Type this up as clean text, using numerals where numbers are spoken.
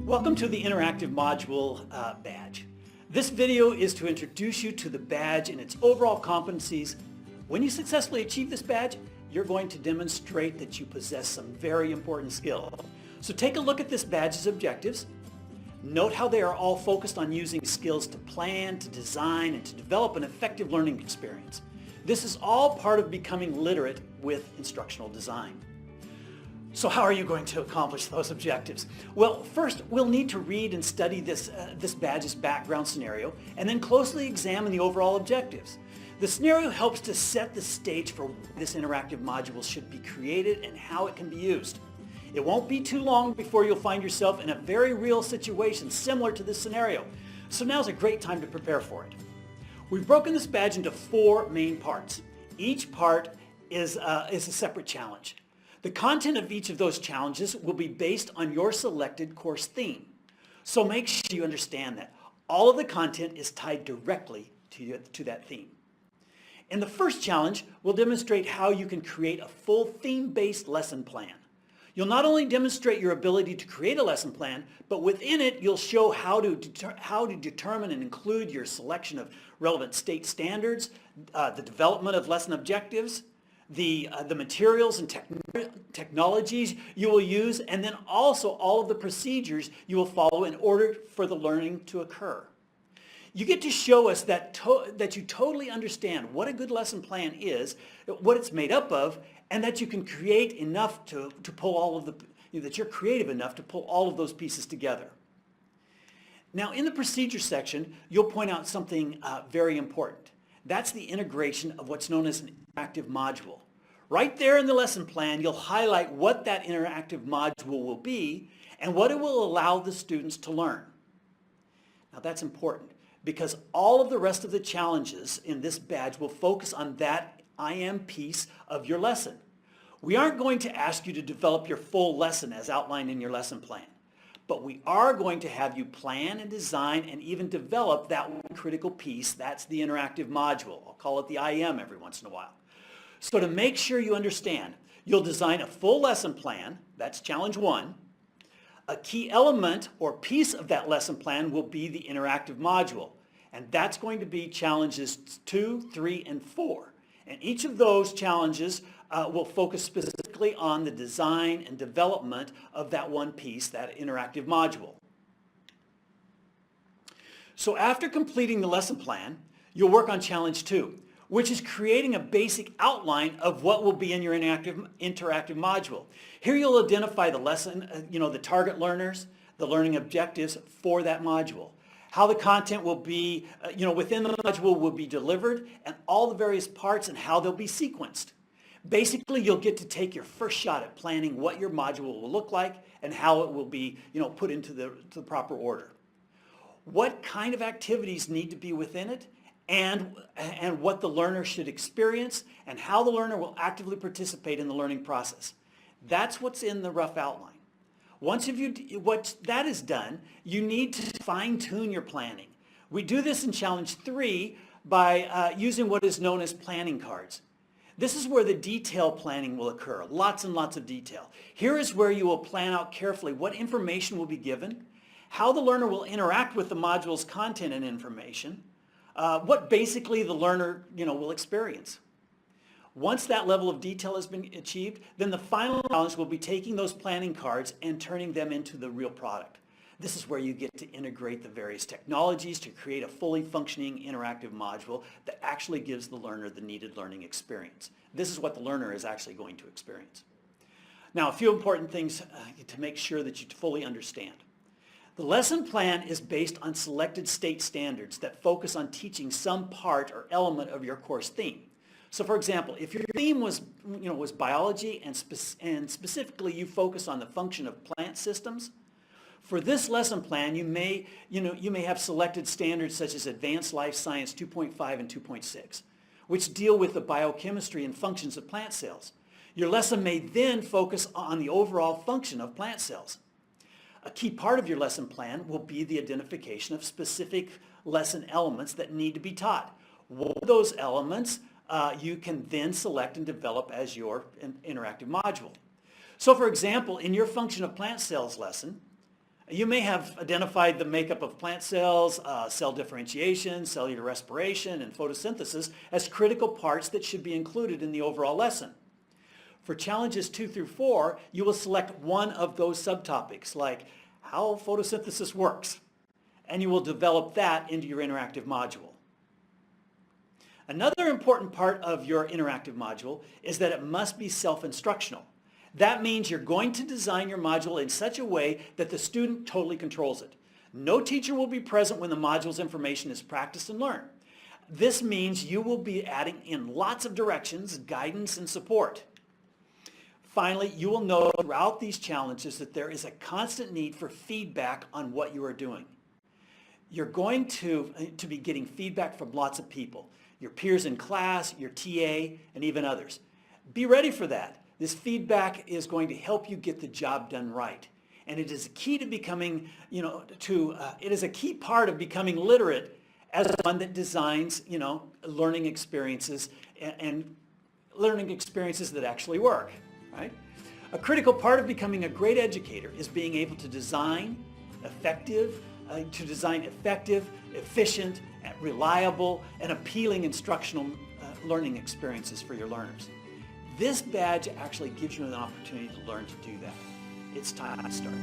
Welcome to the Interactive Module badge. This video is to introduce you to the badge and its overall competencies. When you successfully achieve this badge, you're going to demonstrate that you possess some very important skills. So take a look at this badge's objectives. Note how they are all focused on using skills to plan, to design, and to develop an effective learning experience. This is all part of becoming literate with instructional design. So how are you going to accomplish those objectives? Well, first we'll need to read and study this badge's background scenario and then closely examine the overall objectives. The scenario helps to set the stage for this interactive module should be created and how it can be used. It won't be too long before you'll find yourself in a very real situation similar to this scenario. So now's a great time to prepare for it. We've broken this badge into 4 main parts. Each part is a separate challenge. The content of each of those challenges will be based on your selected course theme. So make sure you understand that all of the content is tied directly to that theme. In the first challenge, we'll demonstrate how you can create a full theme-based lesson plan. You'll not only demonstrate your ability to create a lesson plan, but within it you'll show how to determine and include your selection of relevant state standards, the development of lesson objectives, the materials and technologies you will use, and then also all of the procedures you will follow in order for the learning to occur. You get to show us that you totally understand what a good lesson plan is, what it's made up of, and that you can create enough to pull all of that you're creative enough to pull all of those pieces together. Now in the procedure section, you'll point out something very important. That's the integration of what's known as an interactive module. Right there in the lesson plan, you'll highlight what that interactive module will be and what it will allow the students to learn. Now that's important because all of the rest of the challenges in this badge will focus on that IM piece of your lesson. We aren't going to ask you to develop your full lesson as outlined in your lesson plan, but we are going to have you plan and design and even develop that one critical piece. That's the interactive module. I'll call it the IM every once in a while. So to make sure you understand, you'll design a full lesson plan. That's challenge 1. A key element or piece of that lesson plan will be the interactive module, and that's going to be challenges 2, 3, and 4. And each of those challenges will focus specifically on the design and development of that one piece, that interactive module. So after completing the lesson plan, you'll work on challenge 2, which is creating a basic outline of what will be in your interactive module. Here you'll identify the lesson, the target learners, the learning objectives for that module, how the content will be, within the module will be delivered, and all the various parts and how they'll be sequenced. Basically, you'll get to take your first shot at planning what your module will look like and how it will be, put into the proper order. What kind of activities need to be within it, and what the learner should experience, and how the learner will actively participate in the learning process. That's what's in the rough outline. Once that is done, you need to fine-tune your planning. We do this in challenge 3 by using what is known as planning cards. This is where the detail planning will occur, lots and lots of detail. Here is where you will plan out carefully what information will be given, how the learner will interact with the module's content and information, what basically the learner will experience. Once that level of detail has been achieved, then the final challenge will be taking those planning cards and turning them into the real product. This is where you get to integrate the various technologies to create a fully functioning interactive module that actually gives the learner the needed learning experience. This is what the learner is actually going to experience. Now, a few important things to make sure that you fully understand. The lesson plan is based on selected state standards that focus on teaching some part or element of your course theme. So for example, if your theme was biology and specifically you focus on the function of plant systems, for this lesson plan you may have selected standards such as Advanced Life Science 2.5 and 2.6, which deal with the biochemistry and functions of plant cells. Your lesson may then focus on the overall function of plant cells. A key part of your lesson plan will be the identification of specific lesson elements that need to be taught. What are those elements you can then select and develop as your interactive module. So for example, in your function of plant cells lesson, You may have identified the makeup of plant cells, cell differentiation, cellular respiration, and photosynthesis as critical parts that should be included in the overall lesson. For challenges 2 through 4, you will select one of those subtopics, like how photosynthesis works, and you will develop that into your interactive module. Another important part of your interactive module is that it must be self-instructional. That means you're going to design your module in such a way that the student totally controls it. No teacher will be present when the module's information is practiced and learned. This means you will be adding in lots of directions, guidance, and support. Finally, you will know throughout these challenges that there is a constant need for feedback on what you are doing. You're going to be getting feedback from lots of people, your peers in class, your TA, and even others. Be ready for that. This feedback is going to help you get the job done right. And it is a key to becoming, it is a key part of becoming literate as one that designs, learning experiences and learning experiences that actually work, right? A critical part of becoming a great educator is being able to design effective, efficient, reliable, and appealing instructional learning experiences for your learners. This badge actually gives you an opportunity to learn to do that. It's time to start.